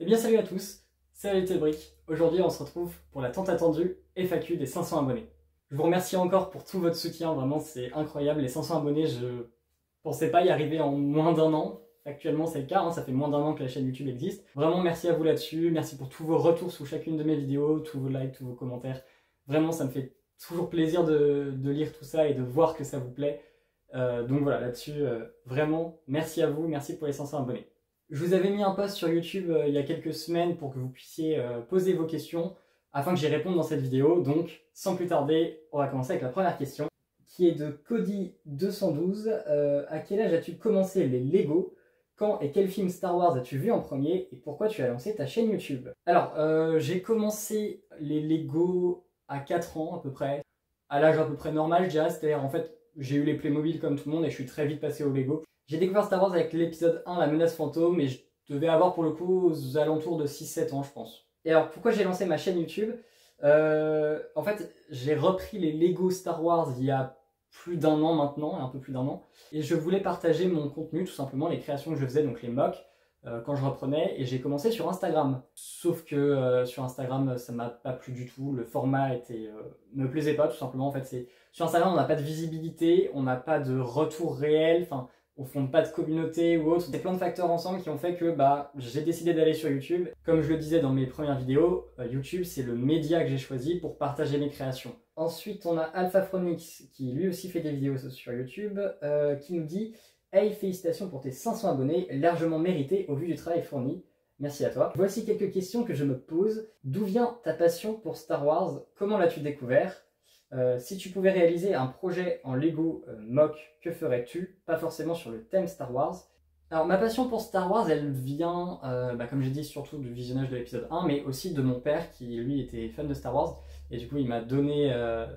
Eh bien salut à tous, c'est Brick. Aujourd'hui on se retrouve pour la tant attendue FAQ des 500 abonnés. Je vous remercie encore pour tout votre soutien, vraiment c'est incroyable. Les 500 abonnés, je pensais pas y arriver en moins d'un an. Actuellement c'est le cas, ça fait moins d'un an que la chaîne YouTube existe. Vraiment merci à vous là-dessus, merci pour tous vos retours sous chacune de mes vidéos, tous vos likes, tous vos commentaires. Vraiment ça me fait toujours plaisir de lire tout ça et de voir que ça vous plaît. Donc voilà, là-dessus, vraiment merci à vous, merci pour les 500 abonnés. Je vous avais mis un post sur YouTube il y a quelques semaines pour que vous puissiez poser vos questions afin que j'y réponde dans cette vidéo. Donc, sans plus tarder, on va commencer avec la première question qui est de Cody212. À quel âge as-tu commencé les Lego? Quand et quel film Star Wars as-tu vu en premier? Et pourquoi tu as lancé ta chaîne YouTube? Alors, j'ai commencé les Lego à 4 ans à peu près. À l'âge à peu près normal, je dirais. C'est-à-dire, en fait, j'ai eu les Playmobil comme tout le monde et je suis très vite passé au Lego. J'ai découvert Star Wars avec l'épisode 1, La menace fantôme, et je devais avoir pour le coup aux alentours de 6-7 ans, je pense. Et alors, pourquoi j'ai lancé ma chaîne YouTube? En fait, j'ai repris les Lego Star Wars il y a plus d'un an maintenant, un peu plus d'un an, et je voulais partager mon contenu, tout simplement, les créations que je faisais, donc les mocks, quand je reprenais, et j'ai commencé sur Instagram. Sauf que sur Instagram, ça m'a pas plu du tout, le format me plaisait pas, tout simplement. En fait, sur Instagram, on n'a pas de visibilité, on n'a pas de retour réel, enfin, on fonde pas de communauté ou autre. C'est plein de facteurs ensemble qui ont fait que j'ai décidé d'aller sur YouTube. Comme je le disais dans mes premières vidéos, YouTube c'est le média que j'ai choisi pour partager mes créations. Ensuite on a AlphaFronix qui lui aussi fait des vidéos sur YouTube, qui nous dit « Hey, félicitations pour tes 500 abonnés, largement mérités au vu du travail fourni. Merci à toi. » Voici quelques questions que je me pose. D'où vient ta passion pour Star Wars? Comment l'as-tu découvert? Si tu pouvais réaliser un projet en Lego mock, que ferais-tu? Pas forcément sur le thème Star Wars. Alors ma passion pour Star Wars, elle vient, comme j'ai dit, surtout du visionnage de l'épisode 1, mais aussi de mon père qui lui était fan de Star Wars. Et du coup il m'a donné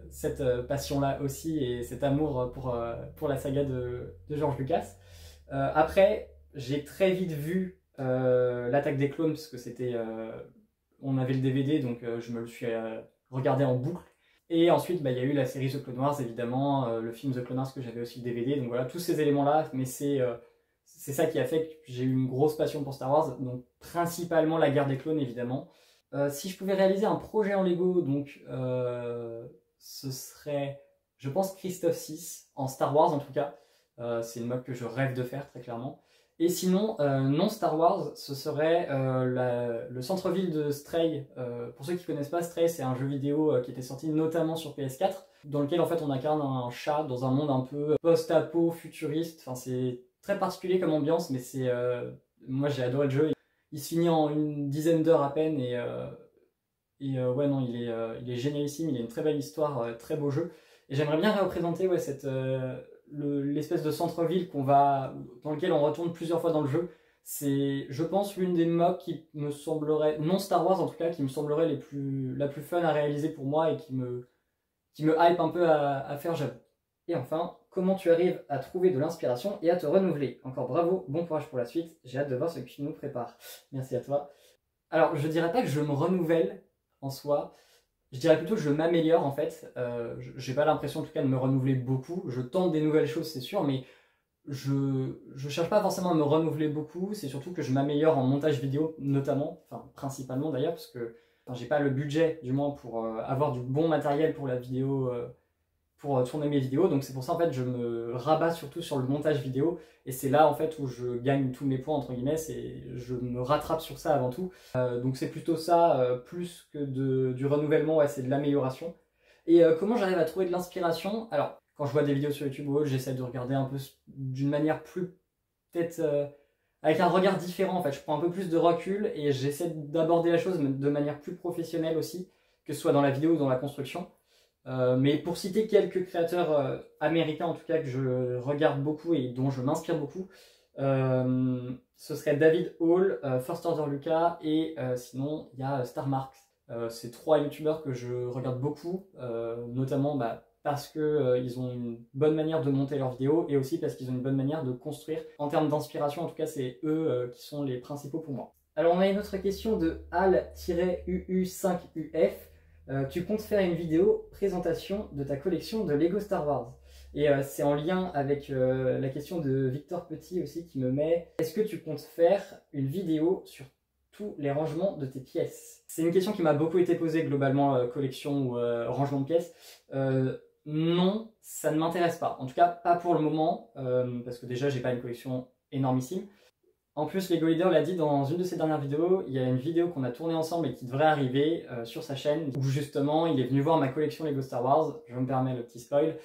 cette passion-là aussi et cet amour pour la saga de George Lucas. Après, j'ai très vite vu l'attaque des clones, parce que on avait le DVD, donc je me le suis regardé en boucle. Et ensuite, il y a eu la série The Clone Wars, évidemment, le film The Clone Wars que j'avais aussi le DVD. Donc voilà, tous ces éléments-là, mais c'est ça qui a fait que j'ai eu une grosse passion pour Star Wars. Donc principalement la guerre des clones, évidemment. Si je pouvais réaliser un projet en Lego, donc ce serait, je pense, Christophe 6, en Star Wars en tout cas. C'est une mode que je rêve de faire, très clairement. Et sinon, non Star Wars, ce serait le centre-ville de Stray. Pour ceux qui ne connaissent pas, Stray, c'est un jeu vidéo qui était sorti notamment sur PS4, dans lequel en fait on incarne un chat dans un monde un peu post-apo, futuriste. Enfin, c'est très particulier comme ambiance, mais moi j'ai adoré le jeu. Il se finit en une dizaine d'heures à peine ouais non, il est génialissime, il a une très belle histoire, très beau jeu. Et j'aimerais bien représenter l'espèce de centre-ville dans lequel on retourne plusieurs fois dans le jeu. C'est, je pense, l'une des mocks qui me semblerait, non Star Wars en tout cas, qui me semblerait la plus fun à réaliser pour moi et qui me hype un peu à faire, j'avoue. Et enfin, comment tu arrives à trouver de l'inspiration et à te renouveler? Encore bravo, bon courage pour la suite, j'ai hâte de voir ce que tu nous prépares. Merci à toi. Alors, je dirais pas que je me renouvelle en soi, je dirais plutôt que je m'améliore en fait. J'ai pas l'impression en tout cas de me renouveler beaucoup. Je tente des nouvelles choses, c'est sûr, mais je cherche pas forcément à me renouveler beaucoup. C'est surtout que je m'améliore en montage vidéo notamment, enfin principalement d'ailleurs, parce que j'ai pas le budget du moins pour avoir du bon matériel pour la vidéo, pour tourner mes vidéos. Donc c'est pour ça en fait je me rabats surtout sur le montage vidéo. Et c'est là en fait où je gagne tous mes points entre guillemets, et je me rattrape sur ça avant tout. Donc c'est plutôt ça, plus que du renouvellement, ouais, c'est de l'amélioration. Et comment j'arrive à trouver de l'inspiration? Alors, quand je vois des vidéos sur YouTube ou autre, j'essaie de regarder un peu d'une manière plus, peut-être, avec un regard différent en fait. Je prends un peu plus de recul et j'essaie d'aborder la chose de manière plus professionnelle aussi, que ce soit dans la vidéo ou dans la construction. Mais pour citer quelques créateurs américains en tout cas que je regarde beaucoup et dont je m'inspire beaucoup, ce serait David Hall, First Order Lucas et sinon il y a Star Marks. C'est trois youtubeurs que je regarde beaucoup, notamment parce que ils ont une bonne manière de monter leurs vidéos et aussi parce qu'ils ont une bonne manière de construire. En termes d'inspiration, en tout cas, c'est eux qui sont les principaux pour moi. Alors on a une autre question de Al-UU5UF. Tu comptes faire une vidéo présentation de ta collection de Lego Star Wars. Et c'est en lien avec la question de Victor Petit aussi qui me met: est-ce que tu comptes faire une vidéo sur tous les rangements de tes pièces? C'est une question qui m'a beaucoup été posée globalement, collection ou rangement de pièces. Non, ça ne m'intéresse pas. En tout cas, pas pour le moment, parce que déjà, j'ai pas une collection énormissime. En plus, Lego Leader l'a dit dans une de ses dernières vidéos, il y a une vidéo qu'on a tournée ensemble et qui devrait arriver sur sa chaîne, où justement, il est venu voir ma collection Lego Star Wars. Je me permets le petit spoil.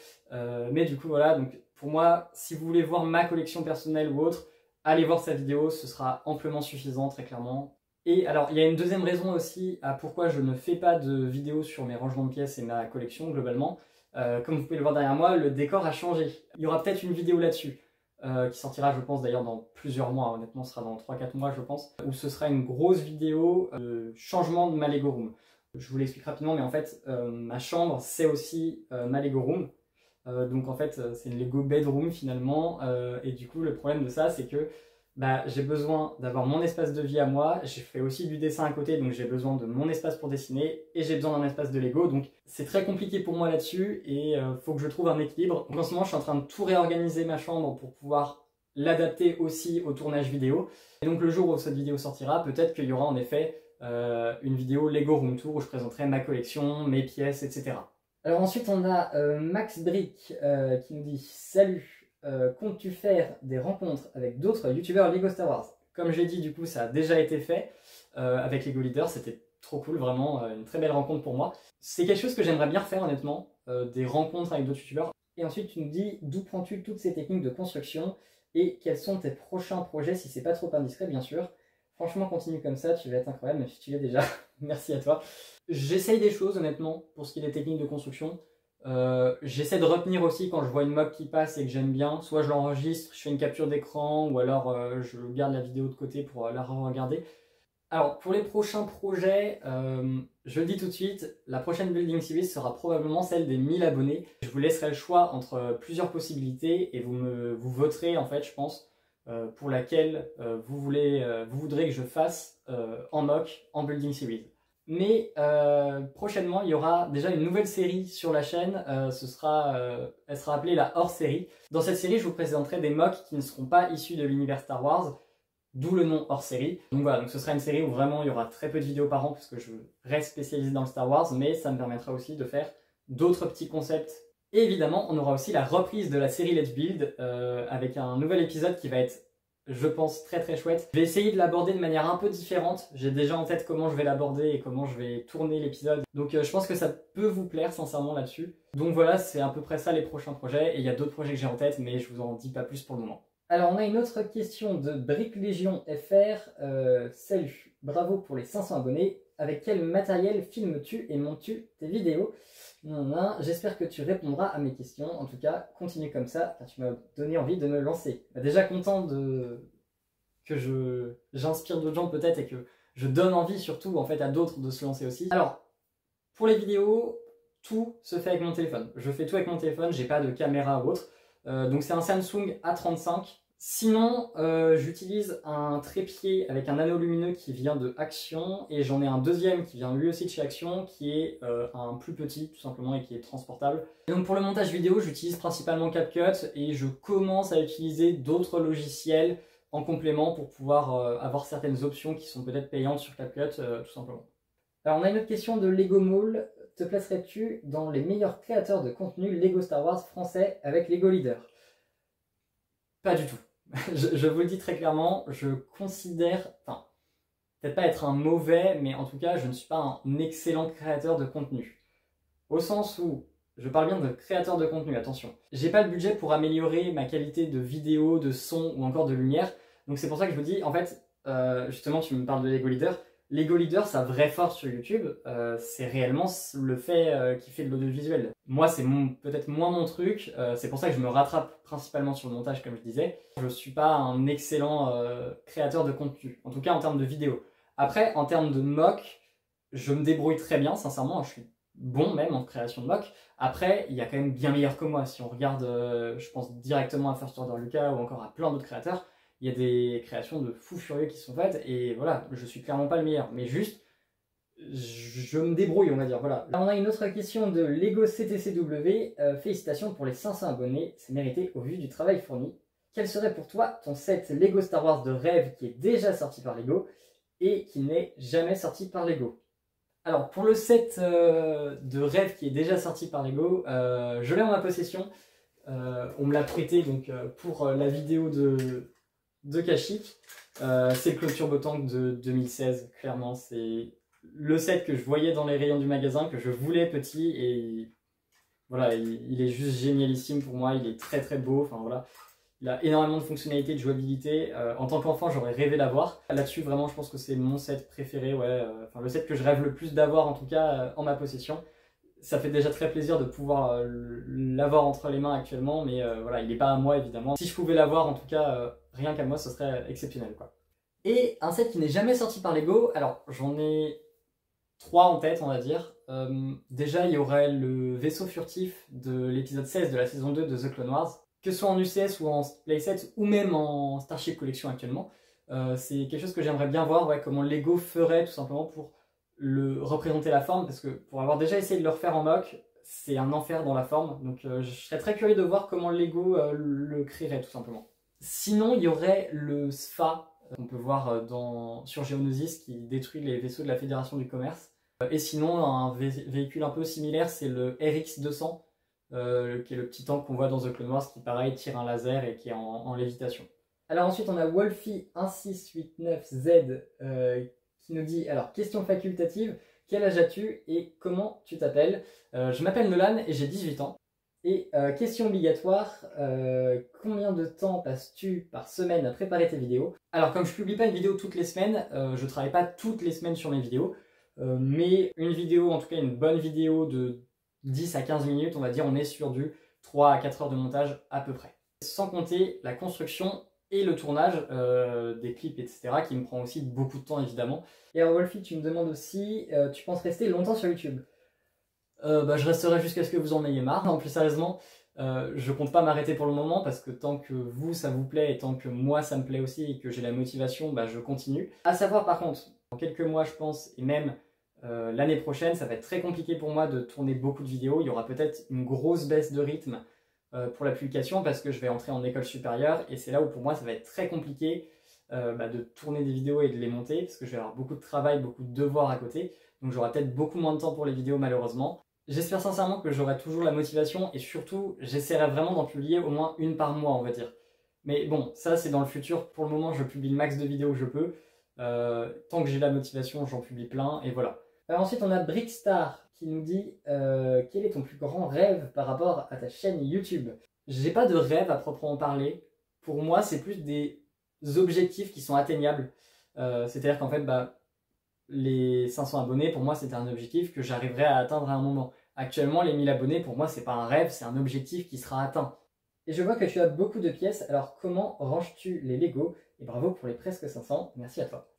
Mais du coup, voilà, donc pour moi, si vous voulez voir ma collection personnelle ou autre, allez voir sa vidéo, ce sera amplement suffisant, très clairement. Et alors, il y a une deuxième raison aussi à pourquoi je ne fais pas de vidéos sur mes rangements de pièces et ma collection, globalement. Comme vous pouvez le voir derrière moi, le décor a changé. Il y aura peut-être une vidéo là-dessus. Qui sortira je pense d'ailleurs dans plusieurs mois, honnêtement ce sera dans 3-4 mois je pense, où ce sera une grosse vidéo de changement de ma Lego Room. Je vous l'explique rapidement mais en fait ma chambre c'est aussi ma Lego Room, donc en fait c'est une Lego Bedroom finalement, et du coup le problème de ça c'est que j'ai besoin d'avoir mon espace de vie à moi, j'ai fait aussi du dessin à côté donc j'ai besoin de mon espace pour dessiner et j'ai besoin d'un espace de Lego, donc c'est très compliqué pour moi là-dessus et faut que je trouve un équilibre. Donc en ce moment je suis en train de tout réorganiser ma chambre pour pouvoir l'adapter aussi au tournage vidéo, et donc le jour où cette vidéo sortira, peut-être qu'il y aura en effet une vidéo Lego Room Tour où je présenterai ma collection, mes pièces, etc. Alors ensuite on a Max Brick qui nous dit « Salut, comptes-tu faire des rencontres avec d'autres youtubeurs Lego Star Wars ?» Comme j'ai dit, du coup, ça a déjà été fait avec Lego Leader, c'était trop cool, vraiment une très belle rencontre pour moi. C'est quelque chose que j'aimerais bien faire, honnêtement, des rencontres avec d'autres youtubeurs. Et ensuite, tu nous dis, d'où prends-tu toutes ces techniques de construction et quels sont tes prochains projets, si c'est pas trop indiscret, bien sûr. Franchement, continue comme ça, tu vas être incroyable, même si tu l'es déjà. Merci à toi. J'essaye des choses, honnêtement, pour ce qui est des techniques de construction. J'essaie de retenir aussi quand je vois une mock qui passe et que j'aime bien, soit je l'enregistre, je fais une capture d'écran ou alors je garde la vidéo de côté pour la re-regarder. Alors pour les prochains projets, je le dis tout de suite, la prochaine building series sera probablement celle des 1000 abonnés. Je vous laisserai le choix entre plusieurs possibilités et vous voterez en fait je pense pour laquelle vous voudrez que je fasse en mock en building series. Mais prochainement, il y aura déjà une nouvelle série sur la chaîne, elle sera appelée la hors-série. Dans cette série, je vous présenterai des mocks qui ne seront pas issus de l'univers Star Wars, d'où le nom hors-série. Donc voilà, donc ce sera une série où vraiment il y aura très peu de vidéos par an, parce que je reste spécialisé dans le Star Wars, mais ça me permettra aussi de faire d'autres petits concepts. Et évidemment, on aura aussi la reprise de la série Let's Build, avec un nouvel épisode qui va être, je pense, très très chouette. Je vais essayer de l'aborder de manière un peu différente. J'ai déjà en tête comment je vais l'aborder et comment je vais tourner l'épisode. Donc je pense que ça peut vous plaire sincèrement là-dessus. Donc voilà, c'est à peu près ça les prochains projets. Et il y a d'autres projets que j'ai en tête, mais je vous en dis pas plus pour le moment. Alors on a une autre question de Brick Légion FR. Salut, bravo pour les 500 abonnés. Avec quel matériel filmes-tu et montes-tu tes vidéos? J'espère que tu répondras à mes questions. En tout cas, continue comme ça, car tu m'as donné envie de me lancer. Déjà content que j'inspire d'autres gens peut-être et que je donne envie surtout en fait à d'autres de se lancer aussi. Alors, pour les vidéos, tout se fait avec mon téléphone. Je fais tout avec mon téléphone, j'ai pas de caméra ou autre. Donc c'est un Samsung A35. Sinon, j'utilise un trépied avec un anneau lumineux qui vient de Action et j'en ai un deuxième qui vient lui aussi de chez Action qui est un plus petit tout simplement et qui est transportable. Et donc pour le montage vidéo, j'utilise principalement CapCut et je commence à utiliser d'autres logiciels en complément pour pouvoir avoir certaines options qui sont peut-être payantes sur CapCut tout simplement. Alors on a une autre question de Lego Mall. Te placerais-tu dans les meilleurs créateurs de contenu Lego Star Wars français avec Lego Leader? Pas du tout. Je vous le dis très clairement, je considère, enfin, peut-être pas être un mauvais, mais en tout cas, je ne suis pas un excellent créateur de contenu. Au sens où, je parle bien de créateur de contenu, attention. J'ai pas le budget pour améliorer ma qualité de vidéo, de son ou encore de lumière. Donc c'est pour ça que je vous dis, en fait, justement, tu me parles de Lego Leader. Lego Leader, sa vraie force sur YouTube, c'est réellement le fait qu'il fait de l'audiovisuel. Moi, c'est peut-être moins mon truc, c'est pour ça que je me rattrape principalement sur le montage, comme je disais. Je suis pas un excellent créateur de contenu, en tout cas en termes de vidéo. Après, en termes de mock, je me débrouille très bien, sincèrement, je suis bon même en création de mock. Après, il y a quand même bien meilleur que moi. Si on regarde, je pense directement à First Order Lucas ou encore à plein d'autres créateurs, il y a des créations de fous furieux qui sont faites et voilà, je suis clairement pas le meilleur, mais juste, je me débrouille, on va dire, voilà. Là, on a une autre question de Lego CTCW, félicitations pour les 500 abonnés, c'est mérité au vu du travail fourni. Quel serait pour toi ton set Lego Star Wars de rêve qui est déjà sorti par Lego et qui n'est jamais sorti par Lego. Alors pour le set de rêve qui est déjà sorti par Lego, je l'ai en ma possession. On me l'a prêté donc, pour la vidéo de Kashyyyk. C'est le Clone Turbo Tank de 2016, clairement. C'est le set que je voyais dans les rayons du magasin, que je voulais petit. Et voilà, il est juste génialissime pour moi. Il est très très beau. Enfin voilà. Il a énormément de fonctionnalités, de jouabilité. En tant qu'enfant, j'aurais rêvé d'avoir. Là-dessus, vraiment, je pense que c'est mon set préféré. Ouais, enfin, le set que je rêve le plus d'avoir, en tout cas, en ma possession. Ça fait déjà très plaisir de pouvoir l'avoir entre les mains actuellement, mais voilà, il n'est pas à moi, évidemment. Si je pouvais l'avoir, en tout cas, rien qu'à moi, ce serait exceptionnel, quoi. Et un set qui n'est jamais sorti par Lego, alors j'en ai 3 en tête, on va dire. Déjà, il y aurait le vaisseau furtif de l'épisode 16 de la saison 2 de The Clone Wars. Que ce soit en UCS ou en playset, ou même en Starship Collection actuellement, c'est quelque chose que j'aimerais bien voir, ouais, comment Lego ferait tout simplement pour le représenter la forme, parce que pour avoir déjà essayé de le refaire en mock, c'est un enfer dans la forme, donc je serais très curieux de voir comment Lego le créerait tout simplement. Sinon, il y aurait le SFA, qu'on peut voir sur Geonosis, qui détruit les vaisseaux de la Fédération du Commerce. Et sinon, un véhicule un peu similaire, c'est le RX-200, qui est le petit tank qu'on voit dans The Clone Wars, qui pareil tire un laser et qui est en lévitation. Alors ensuite on a Wolfie1689Z qui nous dit, alors question facultative, quel âge as-tu et comment tu t'appelles? Je m'appelle Nolan et j'ai 18 ans. Et question obligatoire, combien de temps passes-tu par semaine à préparer tes vidéos? Alors comme je publie pas une vidéo toutes les semaines, je travaille pas toutes les semaines sur mes vidéos, mais une vidéo, en tout cas une bonne vidéo de 10 à 15 minutes, on va dire, on est sur du 3 à 4 heures de montage à peu près. Sans compter la construction et le tournage des clips, etc., qui me prend aussi beaucoup de temps, évidemment. Et alors, Wolfie, tu me demandes aussi, tu penses rester longtemps sur YouTube? Je resterai jusqu'à ce que vous en ayez marre. Non, plus sérieusement, je compte pas m'arrêter pour le moment, parce que tant que vous, ça vous plaît, et tant que moi, ça me plaît aussi, et que j'ai la motivation, je continue. À savoir, par contre, dans quelques mois, je pense, et même l'année prochaine, ça va être très compliqué pour moi de tourner beaucoup de vidéos. Il y aura peut-être une grosse baisse de rythme pour la publication parce que je vais entrer en école supérieure et c'est là où pour moi ça va être très compliqué de tourner des vidéos et de les monter parce que je vais avoir beaucoup de travail, beaucoup de devoirs à côté. Donc j'aurai peut-être beaucoup moins de temps pour les vidéos malheureusement. J'espère sincèrement que j'aurai toujours la motivation et surtout j'essaierai vraiment d'en publier au moins une par mois, on va dire. Mais bon, ça c'est dans le futur. Pour le moment, je publie le max de vidéos que je peux. Tant que j'ai la motivation, j'en publie plein et voilà. Ensuite, on a Brickstar qui nous dit quel est ton plus grand rêve par rapport à ta chaîne YouTube? J'ai pas de rêve à proprement parler. Pour moi, c'est plus des objectifs qui sont atteignables. C'est-à-dire qu'en fait, les 500 abonnés, pour moi, c'était un objectif que j'arriverais à atteindre à un moment. Actuellement, les 1000 abonnés, pour moi, c'est pas un rêve, c'est un objectif qui sera atteint. Et je vois que tu as beaucoup de pièces, alors comment ranges-tu les Lego? Et bravo pour les presque 500, merci à toi.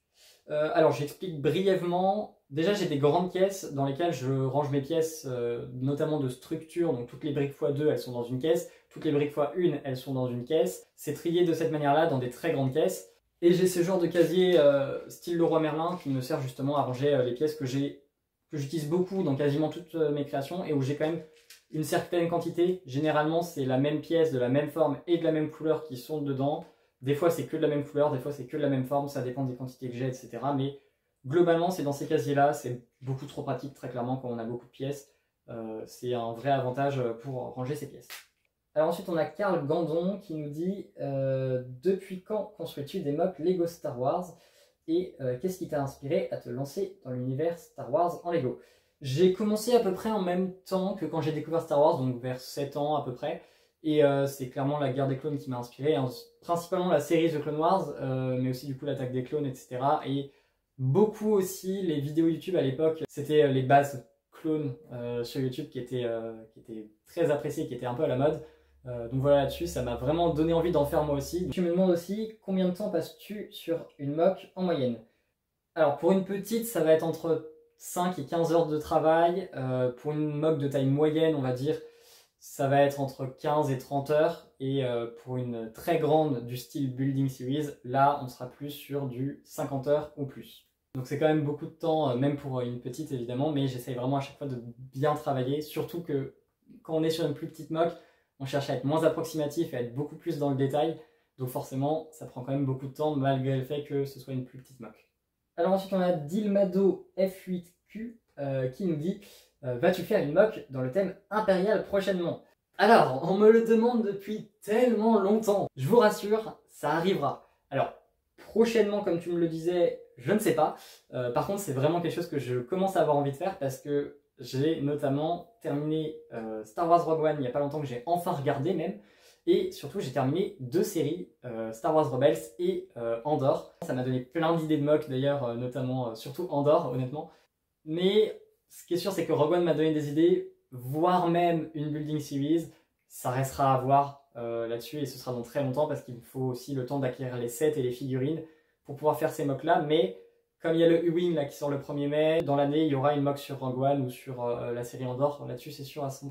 Alors j'explique brièvement. Déjà j'ai des grandes caisses dans lesquelles je range mes pièces, notamment de structure, donc toutes les briques x2 elles sont dans une caisse, toutes les briques x1 elles sont dans une caisse. C'est trié de cette manière-là dans des très grandes caisses. Et j'ai ce genre de casier style Leroy Merlin qui me sert justement à ranger les pièces que j'utilise beaucoup dans quasiment toutes mes créations et où j'ai quand même une certaine quantité. Généralement c'est la même pièce, de la même forme et de la même couleur qui sont dedans. Des fois, c'est que de la même couleur, des fois, c'est que de la même forme, ça dépend des quantités que j'ai, etc. Mais globalement, c'est dans ces casiers-là, c'est beaucoup trop pratique, très clairement, quand on a beaucoup de pièces. C'est un vrai avantage pour ranger ses pièces. Alors ensuite, on a Karl Gandon qui nous dit depuis quand construis-tu des mocks Lego Star Wars? Et qu'est-ce qui t'a inspiré à te lancer dans l'univers Star Wars en Lego? J'ai commencé à peu près en même temps que quand j'ai découvert Star Wars, donc vers 7 ans à peu près. Et c'est clairement la guerre des clones qui m'a inspiré, hein. Principalement la série The Clone Wars, mais aussi du coup l'attaque des clones, etc. Et beaucoup aussi les vidéos YouTube à l'époque, c'était les bases clones sur YouTube qui étaient très appréciées, qui étaient un peu à la mode. Donc voilà, là-dessus, ça m'a vraiment donné envie d'en faire moi aussi. Tu me demandes aussi combien de temps passes-tu sur une mock en moyenne? Alors pour une petite, ça va être entre 5 et 15 heures de travail. Pour une mock de taille moyenne, on va dire, ça va être entre 15 et 30 heures. Et pour une très grande du style Building Series, là, on sera plus sur du 50 heures ou plus. Donc c'est quand même beaucoup de temps, même pour une petite évidemment, mais j'essaye vraiment à chaque fois de bien travailler. Surtout que quand on est sur une plus petite mock, on cherche à être moins approximatif et à être beaucoup plus dans le détail. Donc forcément, ça prend quand même beaucoup de temps malgré le fait que ce soit une plus petite mock. Alors ensuite on a Dilmado F8Q qui nous dit vas-tu faire une mock dans le thème impérial prochainement? Alors, on me le demande depuis tellement longtemps. Je vous rassure, ça arrivera. Alors, prochainement, comme tu me le disais, je ne sais pas. Par contre, c'est vraiment quelque chose que je commence à avoir envie de faire parce que j'ai notamment terminé Star Wars Rogue One il n'y a pas longtemps, que j'ai enfin regardé même. Et surtout, j'ai terminé 2 séries, Star Wars Rebels et Andor. Ça m'a donné plein d'idées de mock d'ailleurs, notamment, surtout Andor, honnêtement. Mais ce qui est sûr, c'est que Rogue One m'a donné des idées, voire même une building series. Ça restera à voir là-dessus et ce sera dans très longtemps parce qu'il faut aussi le temps d'acquérir les sets et les figurines pour pouvoir faire ces mocks là. Mais comme il y a le U-Wing là qui sort le 1er mai, dans l'année il y aura une mock sur Rogue One ou sur la série Andor. Là-dessus c'est sûr à 100%.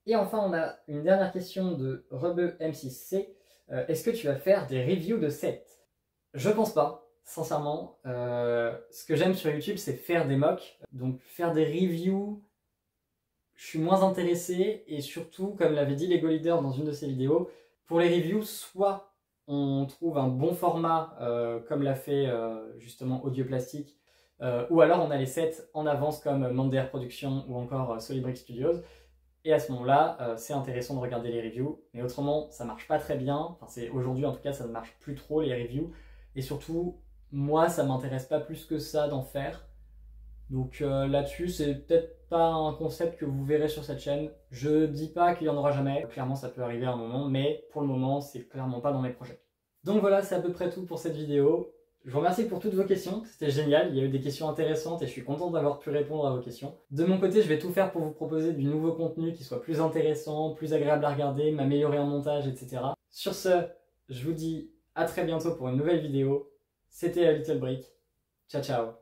Et enfin on a une dernière question de Rebeu M6C. Est-ce que tu vas faire des reviews de sets? Je pense pas. Sincèrement, ce que j'aime sur YouTube, c'est faire des mocks. Donc faire des reviews, je suis moins intéressé. Et surtout, comme l'avait dit Lego Leader dans une de ses vidéos, pour les reviews, soit on trouve un bon format, comme l'a fait justement Audio Plastique, ou alors on a les sets en avance comme Mander Productions ou encore Solid Brick Studios. Et à ce moment-là, c'est intéressant de regarder les reviews. Mais autrement, ça marche pas très bien. Enfin, aujourd'hui, en tout cas, ça ne marche plus trop les reviews. Et surtout, moi, ça m'intéresse pas plus que ça d'en faire. Donc là-dessus, c'est peut-être pas un concept que vous verrez sur cette chaîne. Je dis pas qu'il y en aura jamais. Clairement, ça peut arriver à un moment, mais pour le moment, c'est clairement pas dans mes projets. Donc voilà, c'est à peu près tout pour cette vidéo. Je vous remercie pour toutes vos questions, c'était génial, il y a eu des questions intéressantes et je suis content d'avoir pu répondre à vos questions. De mon côté, je vais tout faire pour vous proposer du nouveau contenu qui soit plus intéressant, plus agréable à regarder, m'améliorer en montage, etc. Sur ce, je vous dis à très bientôt pour une nouvelle vidéo. C'était Little Brick. Ciao ciao.